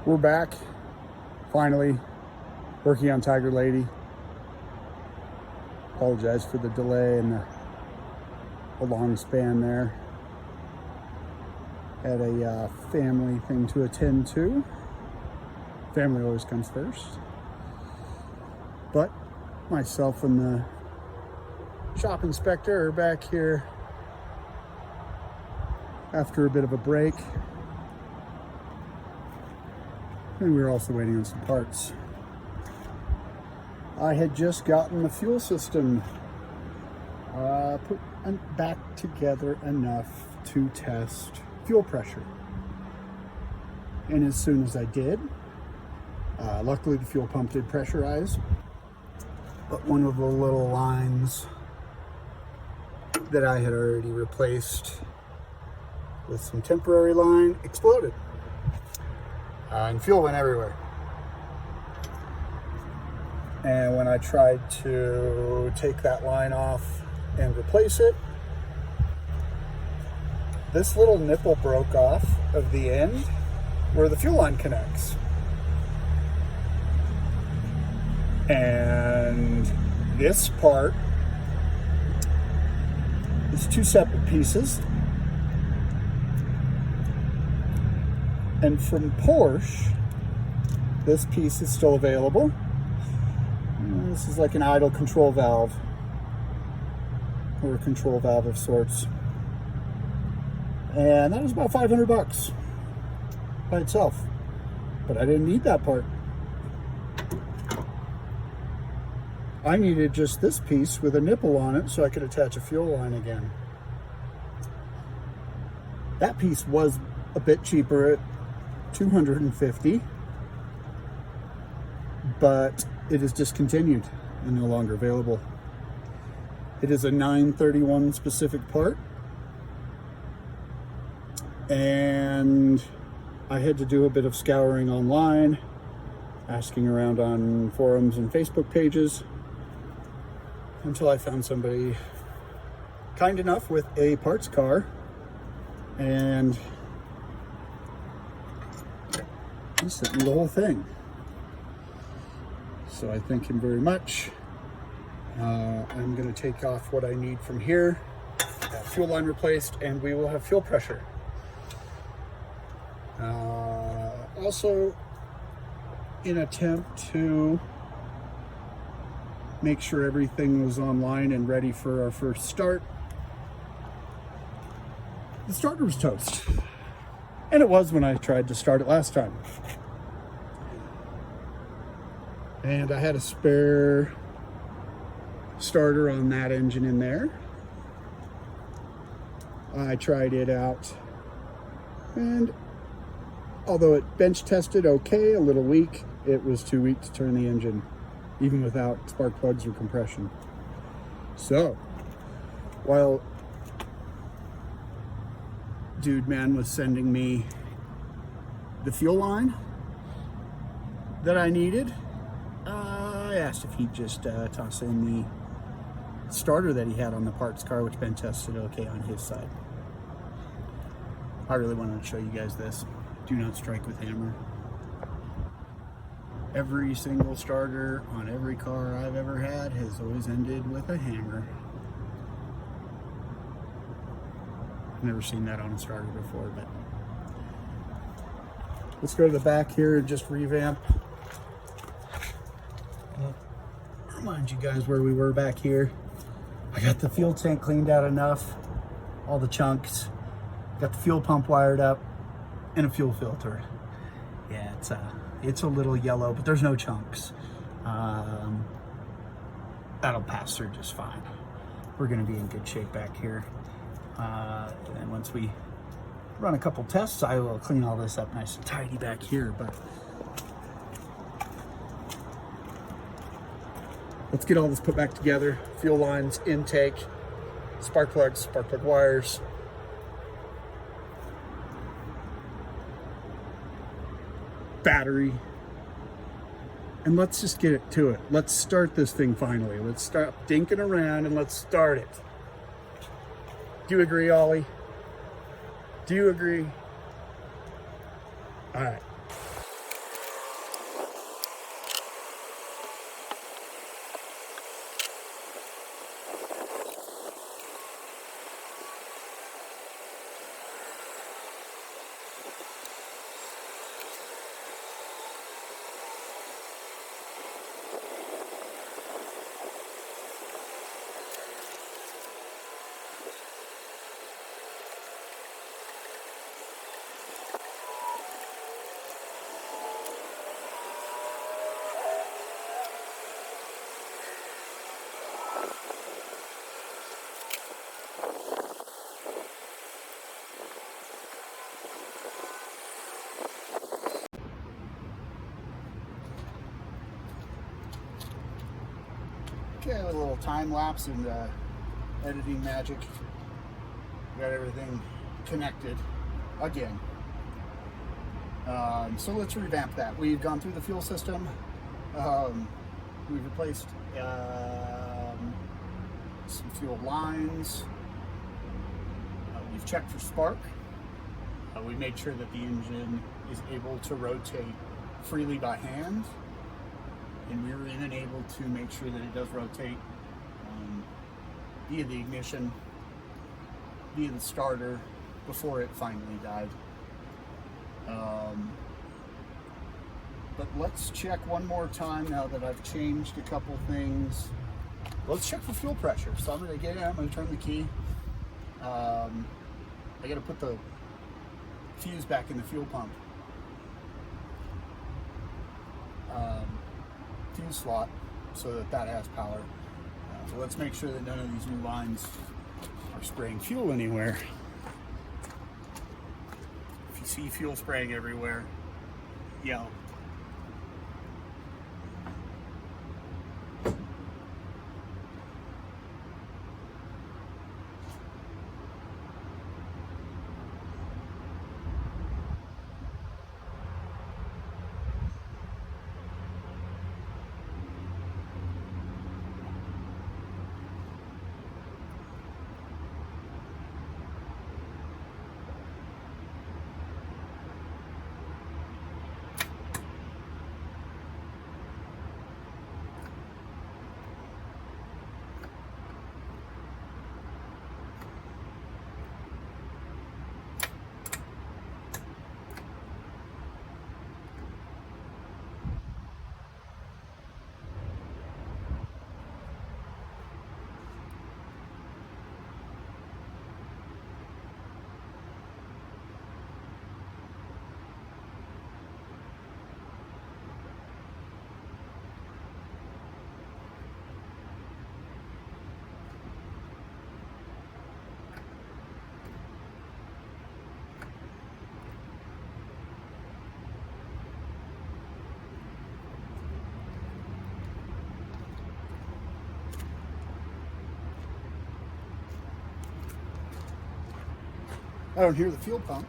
We're back, finally, working on Tiger Lady. Apologize for the delay and the long span there. Had a family thing to attend to. Family always comes first. But myself and the shop inspector are back here after a bit of a break. And we were also waiting on some parts. I had just gotten the fuel system put back together enough to test fuel pressure. And as soon as I did, luckily the fuel pump did pressurize, but one of the little lines that I had already replaced with some temporary line exploded. And fuel went everywhere. And when I tried to take that line off and replace it, this little nipple broke off of the end where the fuel line connects. And this part is two separate pieces. And from Porsche, this piece is still available. This is like an idle control valve, or a control valve of sorts. And that was about 500 bucks by itself. But I didn't need that part. I needed just this piece with a nipple on it so I could attach a fuel line again. That piece was a bit cheaper at $250, but it is discontinued and no longer available. It is a 931 specific part, and I had to do a bit of scouring online, asking around on forums and Facebook pages, until I found somebody kind enough with a parts car, and he sent me the whole thing. So I thank him very much. I'm going to take off what I need from here, fuel line replaced, and we will have fuel pressure. Also, in attempt to make sure everything was online and ready for our first start, the starter was toast. And it was when I tried to start it last time. And I had a spare starter on that engine in there. I tried it out, and although it bench tested okay, a little weak, it was too weak to turn the engine, even without spark plugs or compression. So, while Dude Man was sending me the fuel line that I needed, I asked if he'd just toss in the starter that he had on the parts car, which been tested okay on his side. I really wanted to show you guys this. Do not strike with hammer. Every single starter on every car I've ever had has always ended with a hammer. Never seen that on a starter before, but let's go to the back here and just revamp. Remind you guys where we were back here. I got the fuel tank cleaned out enough, all the chunks. Got the fuel pump wired up, and a fuel filter. Yeah, it's a little yellow, but there's no chunks. That'll pass through just fine. We're gonna be in good shape back here. And once we run a couple tests, I will clean all this up nice and tidy back here. But let's get all this put back together. Fuel lines, intake, spark plug wires. Battery. And let's just get it to it. Let's start this thing finally. Let's stop dinking around and let's start it. Do you agree, Ollie? Do you agree? All right. Okay, with a little time lapse and editing magic. Got everything connected again. So let's revamp that. We've gone through the fuel system. We've replaced some fuel lines. We've checked for spark. We made sure that the engine is able to rotate freely by hand. And we were even able to make sure that it does rotate via the ignition, via the starter, before it finally died. But let's check one more time now that I've changed a couple things. Let's check for fuel pressure. So I'm going to get in, I'm going to turn the key. I got to put the fuse back in the fuel pump. Fuse slot so that that has power. So let's make sure that none of these new lines are spraying fuel anywhere. If you see fuel spraying everywhere, yell. I don't hear the fuel pump.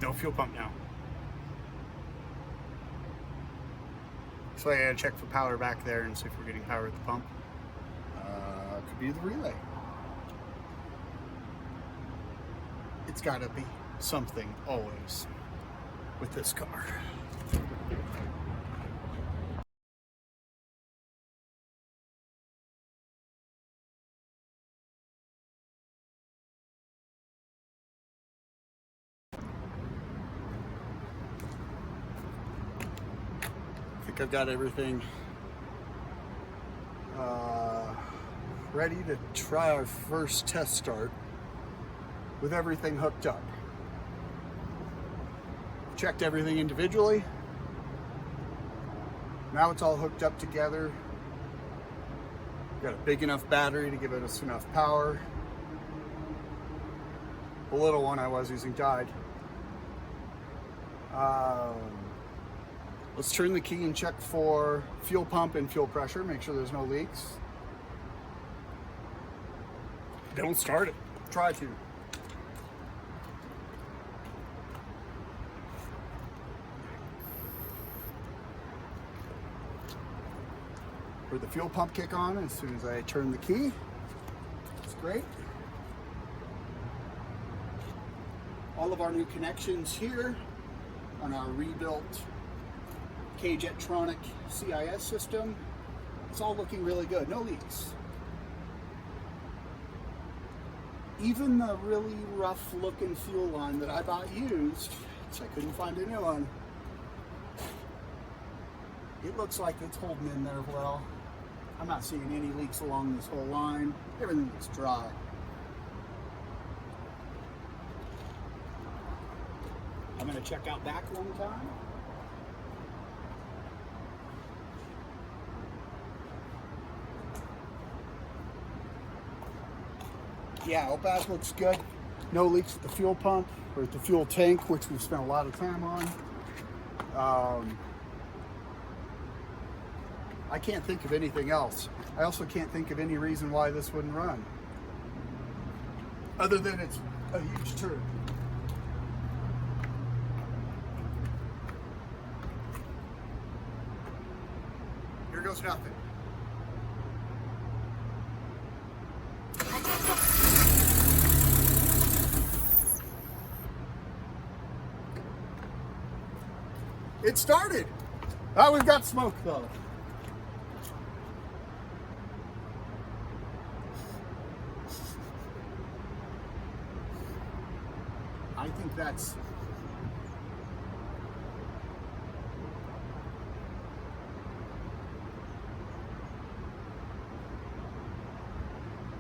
No fuel pump now. So I gotta check for power back there and see if we're getting power at the pump. Could be the relay. It's gotta be something always with this car. I've got everything ready to try our first test start with everything hooked up. Checked everything individually. Now it's all hooked up together. Got a big enough battery to give us enough power. The little one I was using died. Let's turn the key and check for fuel pump and fuel pressure. Make sure there's no leaks. Don't start it. Try to. Heard the fuel pump kick on as soon as I turn the key. It's great. All of our new connections here on our rebuilt K-Jetronic CIS system. It's all looking really good. No leaks. Even the really rough looking fuel line that I bought used, which I couldn't find a new one, it looks like it's holding in there well. I'm not seeing any leaks along this whole line. Everything looks dry. I'm going to check out back one time. Yeah, OPAS looks good. No leaks at the fuel pump or at the fuel tank, which we've spent a lot of time on. I can't think of anything else. I also can't think of any reason why this wouldn't run. Other than it's a huge turd. Here goes nothing. It started. Oh, we've got smoke though.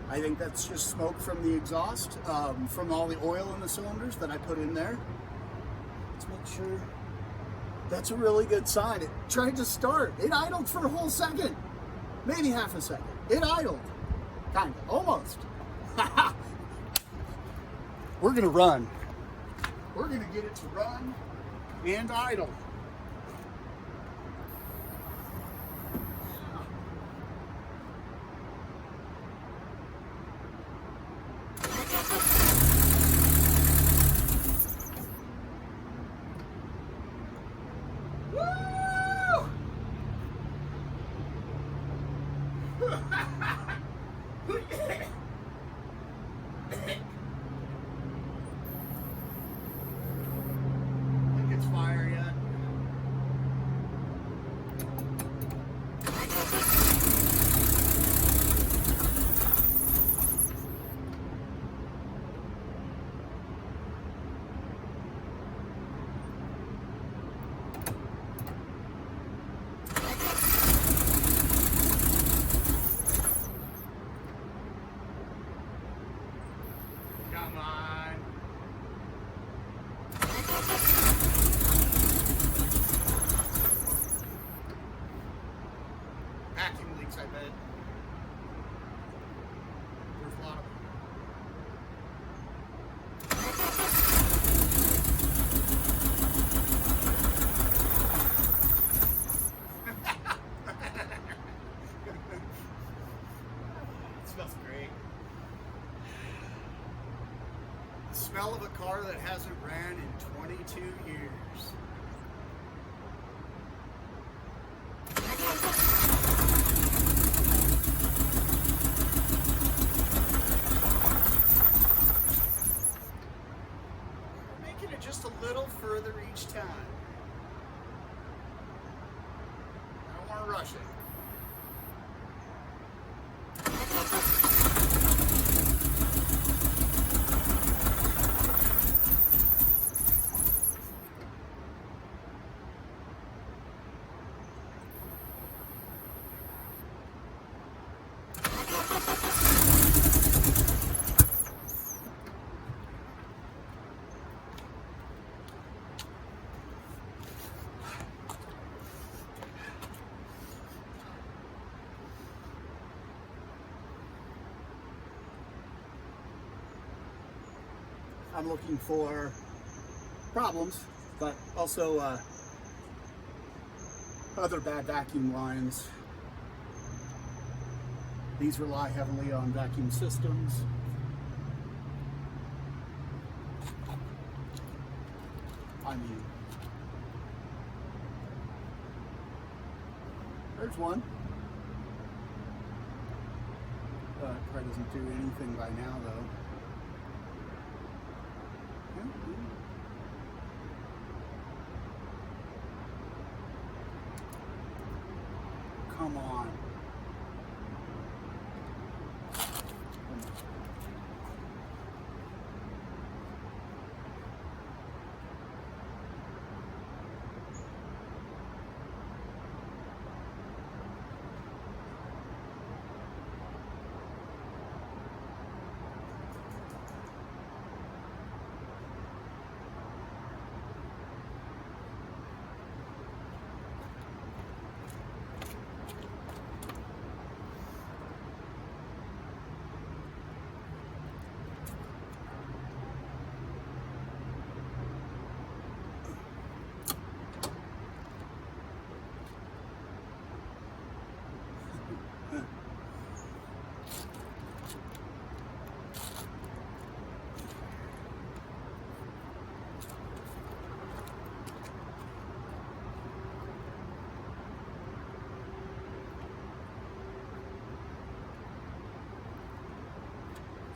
I think that's just smoke from the exhaust, from all the oil in the cylinders that I put in there. Let's make sure. That's a really good sign. It tried to start. It idled for a whole second. Maybe half a second. It idled. Kind of. Almost. We're going to run. We're going to get it to run and idle. Think it's fire yet? Come on. Vacuum leaks, I bet. There's a lot of them. It smells great. Smell of a car that hasn't ran in 22 years. We're making it just a little further each time. I don't want to rush it. I'm looking for problems, but also other bad vacuum lines. These rely heavily on vacuum systems. I mean, there's one. It probably doesn't do anything by now, though. Come on.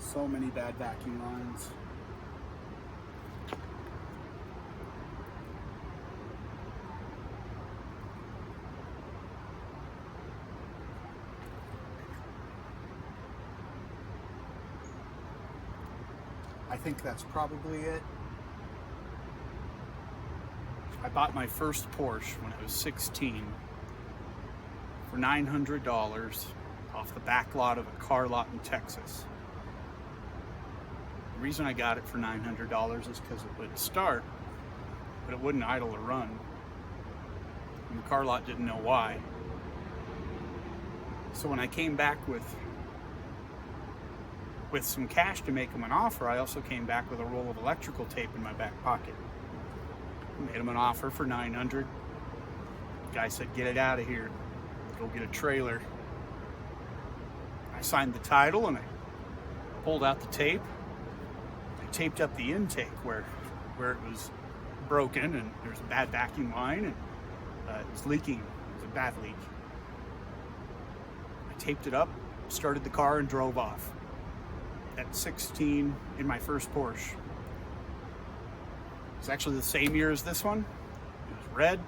So many bad vacuum lines. I think that's probably it. I bought my first Porsche when I was 16 for $900 off the back lot of a car lot in Texas. The reason I got it for $900 is because it would start, but it wouldn't idle or run. And the car lot didn't know why. So when I came back with some cash to make him an offer, I also came back with a roll of electrical tape in my back pocket. Made him an offer for $900. The guy said, "Get it out of here. Go get a trailer." I signed the title and I pulled out the tape. I taped up the intake where it was broken and there was a bad vacuum line and it was leaking. It was a bad leak. I taped it up, started the car, and drove off. At 16 in my first Porsche. It's actually the same year as this one. It was red,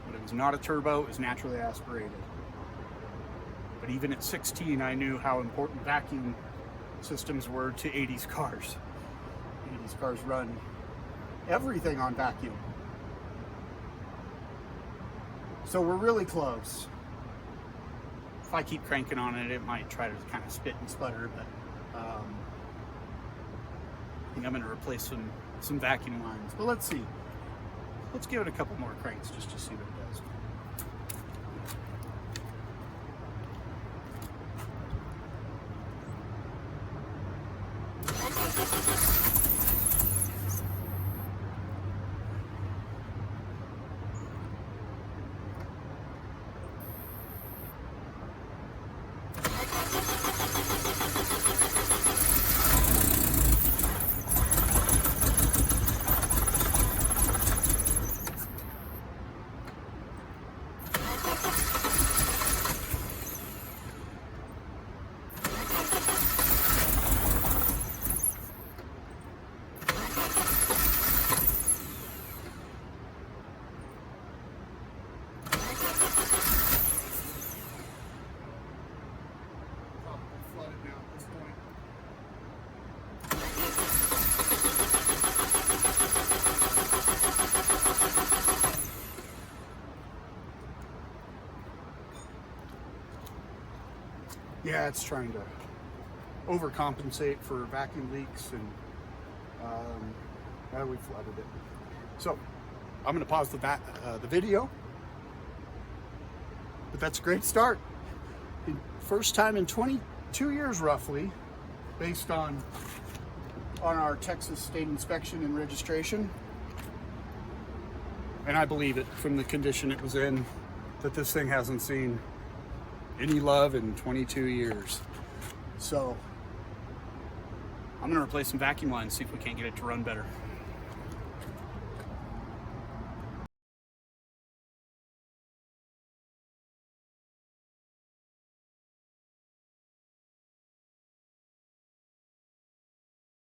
but it was not a turbo. It was naturally aspirated. But even at 16, I knew how important vacuum systems were to 80s cars. 80s cars run everything on vacuum. So we're really close. If I keep cranking on it, it might try to kind of spit and sputter, but I think I'm going to replace some vacuum lines. But let's see. Let's give it a couple more cranks just to see what it does. Yeah, it's trying to overcompensate for vacuum leaks, and we flooded it. So I'm going to pause the video, but that's a great start. First time in 22 years roughly, based on on our Texas state inspection and registration. And I believe it from the condition it was in, that this thing hasn't seen any love in 22 years. So I'm gonna replace some vacuum lines, see if we can't get it to run better.